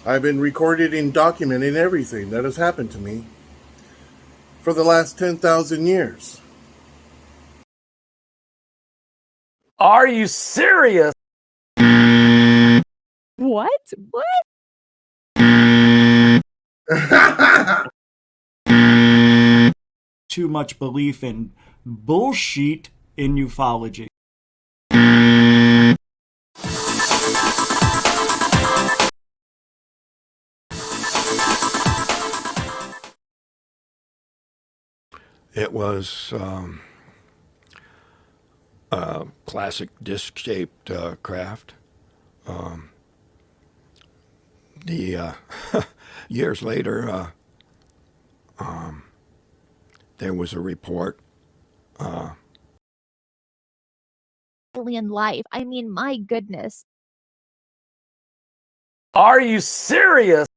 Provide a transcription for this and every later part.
I've been recording and documenting everything that has happened to me for the last 10,000 years. Are you serious? What? Too much belief in bullshit in ufology. It was a classic disc-shaped craft. Years later, there was a report. Alien life. I mean, my goodness. Are you serious?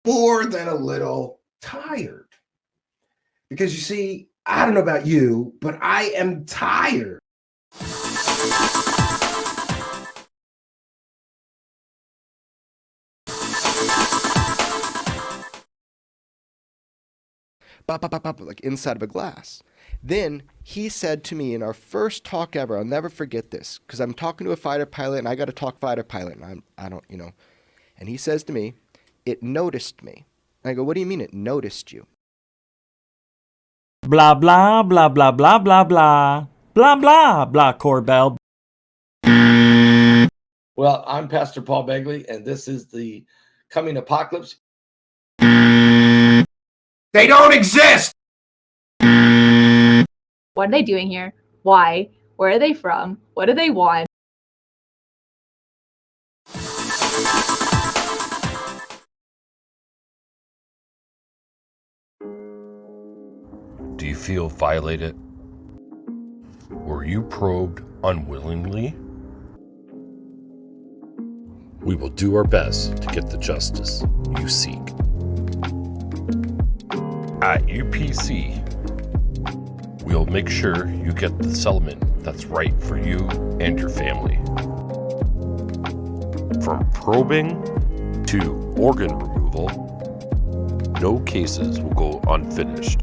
More than a little tired. Because you see, I don't know about you, but I am tired. Like inside of a glass. Then he said to me in our first talk ever, I'll never forget this, because I'm talking to a fighter pilot and I got to talk fighter pilot, and I don't, and he says to me, "It noticed me." And I go, "What do you mean it noticed you?" Blah, blah, blah, blah, blah, blah, blah. Blah, blah, blah, Corbell. Well, I'm Pastor Paul Begley, and this is the Coming Apocalypse. They don't exist! What are they doing here? Why? Where are they from? What do they want? Do you feel violated? Were you probed unwillingly? We will do our best to get the justice you seek. At UPC, we'll make sure you get the settlement that's right for you and your family. From probing to organ removal, no cases will go unfinished.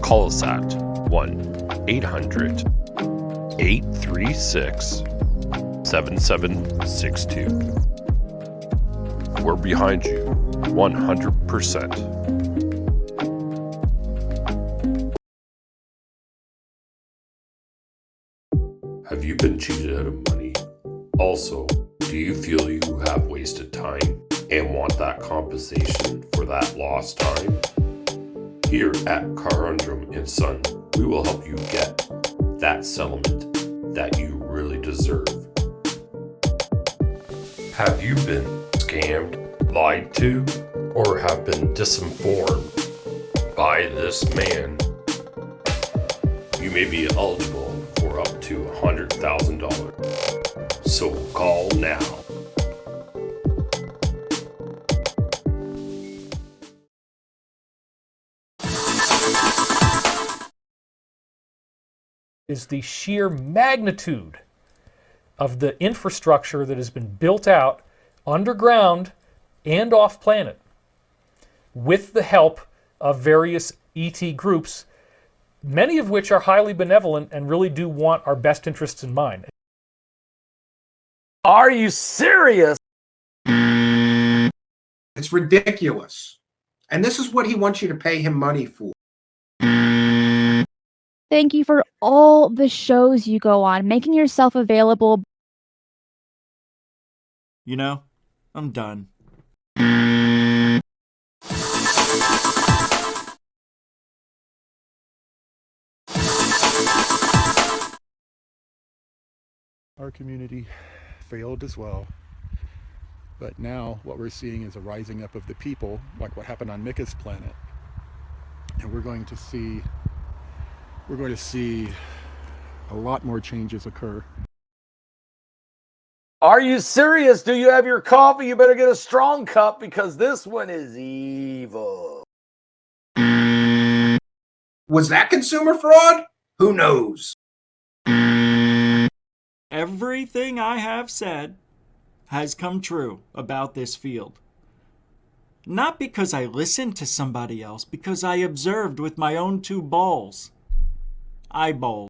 Call us at 1-800-836-7762. We're behind you 100%. Have you been cheated out of money? Also, do you feel you have wasted time and want that compensation for that lost time? Here at Carrnundrum & Son, we will help you get that settlement that you really deserve. Have you been scammed, lied to, or have been disinformed by this man? You may be eligible for up to $100,000. So call now. Is the sheer magnitude of the infrastructure that has been built out underground and off planet with the help of various ET groups, many of which are highly benevolent and really do want our best interests in mind. Are you serious? It's ridiculous. And this is what he wants you to pay him money for. Thank you for all the shows you go on, making yourself available. I'm done. Our community failed as well. But now what we're seeing is a rising up of the people, like what happened on Mika's planet. And we're going to see a lot more changes occur. Are you serious? Do you have your coffee? You better get a strong cup because this one is evil. Was that consumer fraud? Who knows? Everything I have said has come true about this field. Not because I listened to somebody else, because I observed with my own two balls. Eyeballs.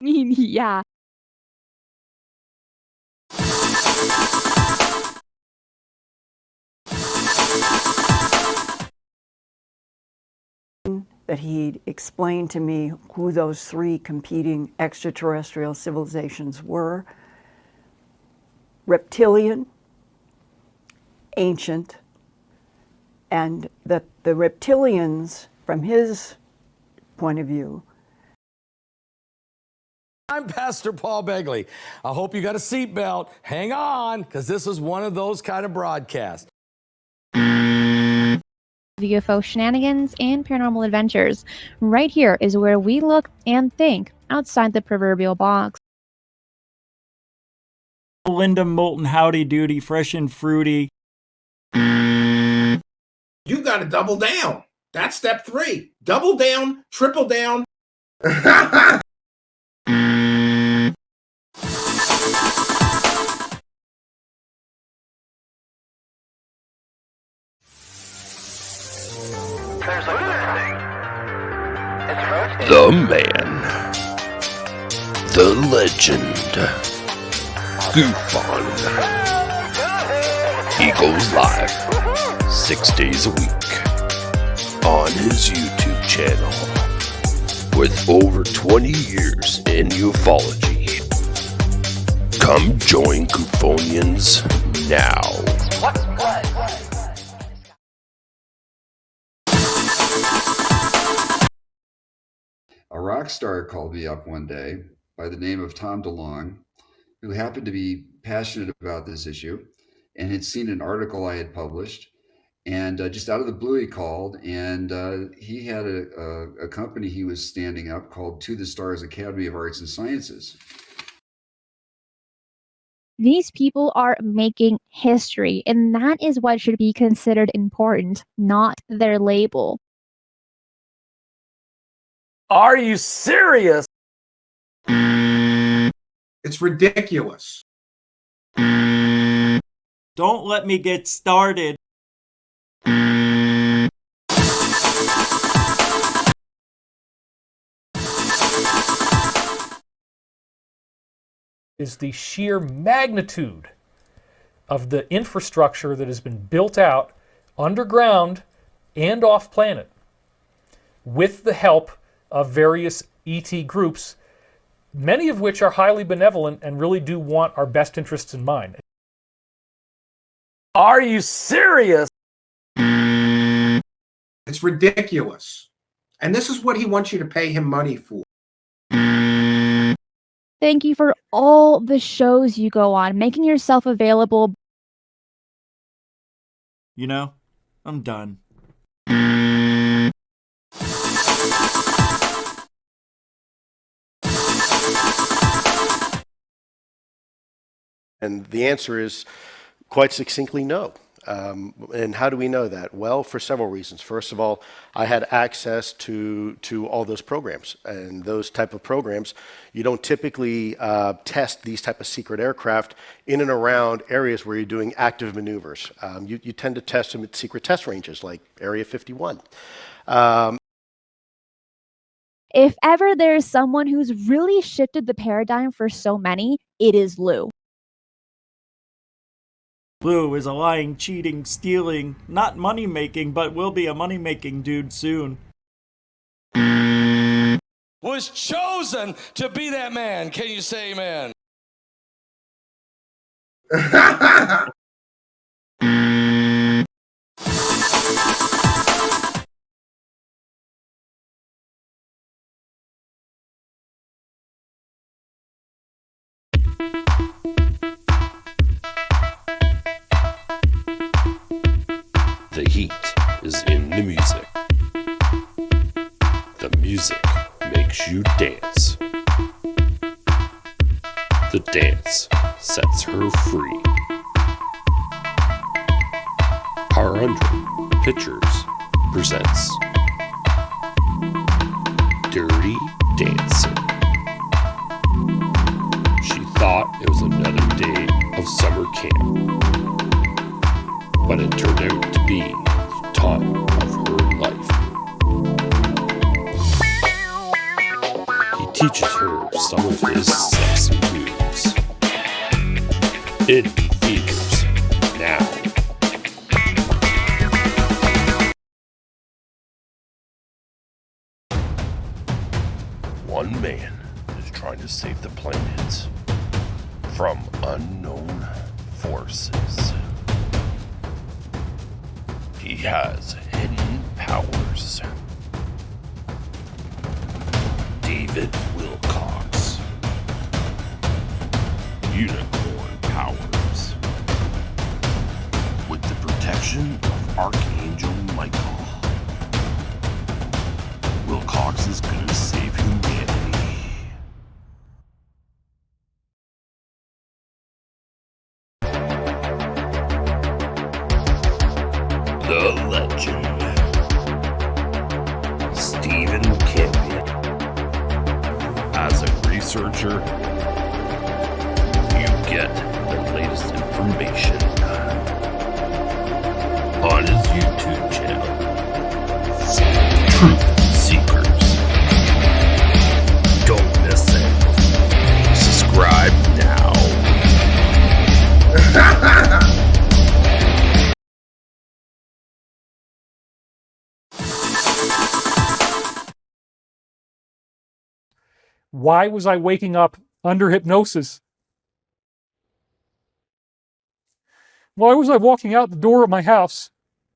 Yeah. That he explained to me who those three competing extraterrestrial civilizations were: reptilian, ancient, and that the reptilians, from his point of view. I'm Pastor Paul Begley. I hope you got a seatbelt. Hang on, because this is one of those kind of broadcasts. UFO shenanigans and paranormal adventures. Right here is where we look and think outside the proverbial box. Linda Moulton, howdy doody, fresh and fruity. You got to double down. That's step 3. Double down, triple down. The man, the legend, Gufon. He goes live 6 days a week on his YouTube channel with over 20 years in ufology. Come join Gufonians now. A rock star called me up one day by the name of Tom DeLonge, who happened to be passionate about this issue and had seen an article I had published. And just out of the blue, he called, and he had a company he was standing up called To the Stars Academy of Arts and Sciences. These people are making history, and that is what should be considered important, not their label. Are you serious? It's ridiculous. Don't let me get started. Is the sheer magnitude of the infrastructure that has been built out underground and off planet with the help of various ET groups, many of which are highly benevolent and really do want our best interests in mind. Are you serious? It's ridiculous. And this is what he wants you to pay him money for. Thank you for all the shows you go on, making yourself available. You know, I'm done. And the answer is quite succinctly no. And how do we know that? Well, for several reasons. First of all, I had access to all those programs, and those type of programs, you don't typically test these type of secret aircraft in and around areas where you're doing active maneuvers. You tend to test them at secret test ranges like Area 51. If ever there is someone who's really shifted the paradigm for so many, it is Lou. Lou is a lying, cheating, stealing, not money-making, but will be a money-making dude soon. Was chosen to be that man. Can you say amen? The heat is in the music. The music makes you dance. The dance sets her free. Carrnundrum Pictures presents dancing. She thought it was another day of summer camp, but it turned out to be the time of her life. He teaches her some of his sexy moves. In theaters now. One man is trying to save the planet from unknown forces. He has hidden powers. David Wilcox. Unicorn powers. With the protection of Archangel Michael. Wilcox is gonna save humanity. The legend. Stephen Campion. As a researcher, you get the latest information on his YouTube channel, Truthseekers. Don't miss it. Subscribe now. Why was I waking up under hypnosis? Why was I walking out the door of my house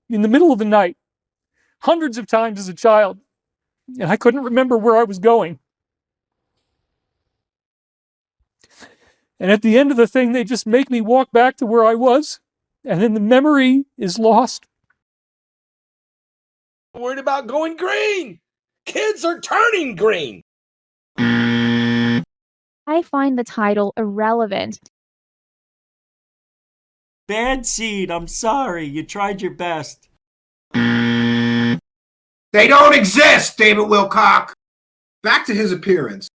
in the middle of the night, hundreds of times as a child, and I couldn't remember where I was going? And at the end of the thing, they just make me walk back to where I was, and then the memory is lost. Worried about going green. Kids are turning green. I find the title irrelevant. Bad seed, I'm sorry. You tried your best. They don't exist, David Wilcock. Back to his appearance.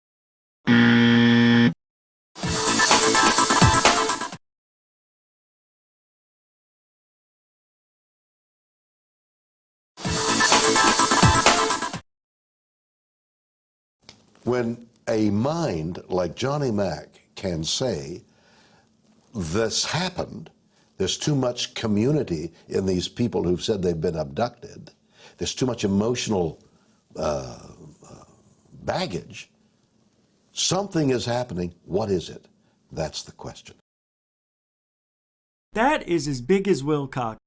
When a mind like Johnny Mac can say, this happened, there's too much community in these people who've said they've been abducted, there's too much emotional baggage, something is happening. What is it? That's the question. That is as big as Wilcox.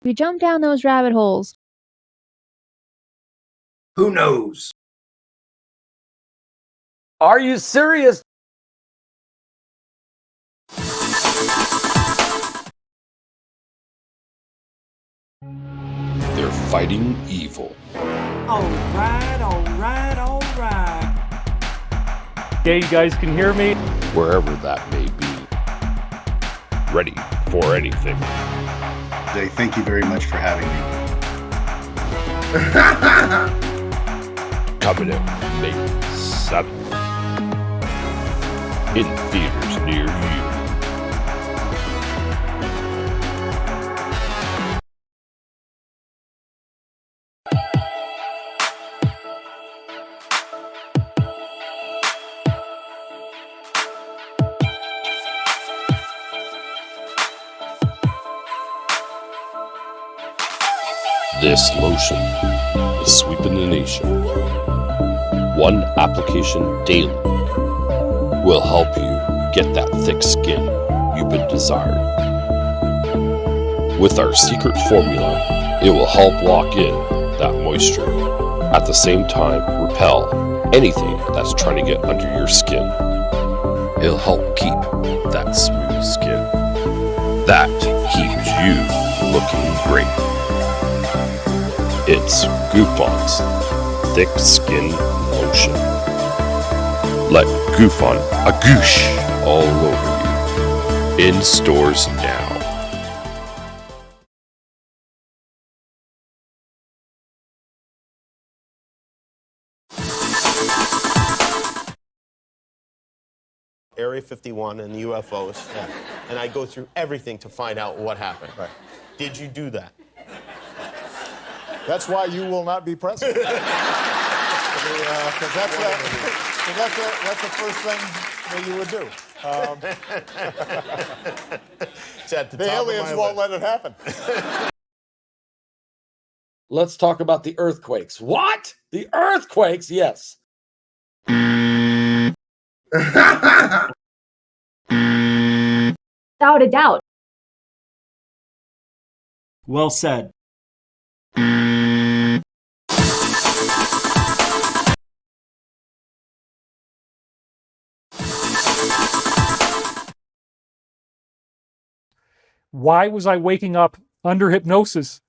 We jump down those rabbit holes. Who knows? Are you serious? They're fighting evil. Alright, alright, alright. Okay, you guys can hear me? Wherever that may be. Ready for anything. Thank you very much for having me. Coming out May 7th. In theaters near you. This lotion is sweeping the nation. One application daily will help you get that thick skin you've been desiring. With our secret formula, it will help lock in that moisture. At the same time, repel anything that's trying to get under your skin. It'll help keep that smooth skin. That keeps you looking great. It's Gufon's Thick Skin Lotion. Let Gufon a goosh all over you. In stores now. Area 51 and the UFOs, and I go through everything to find out what happened. Right. Did you do that? That's why you will not be president. Because that's the first thing that you would do. It's at the aliens won't let it happen. Let's talk about the earthquakes. What? The earthquakes? Yes. Without a doubt. Well said. Why was I waking up under hypnosis?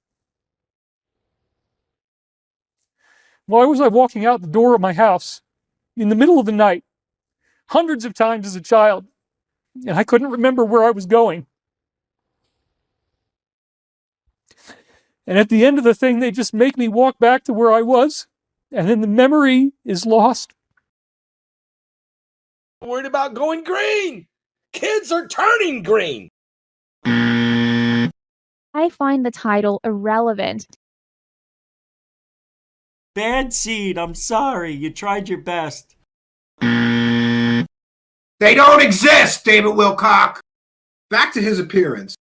Why was I walking out the door of my house in the middle of the night, hundreds of times as a child, and I couldn't remember where I was going? And at the end of the thing, they just make me walk back to where I was, and then the memory is lost. Worried about going green. Kids are turning green. I find the title irrelevant. Bad seed, I'm sorry. You tried your best. They don't exist, David Wilcock. Back to his appearance.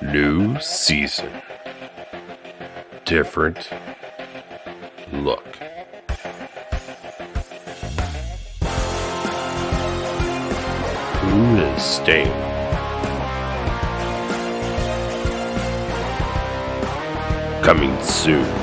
New season. Different look. Who is staying? Coming soon.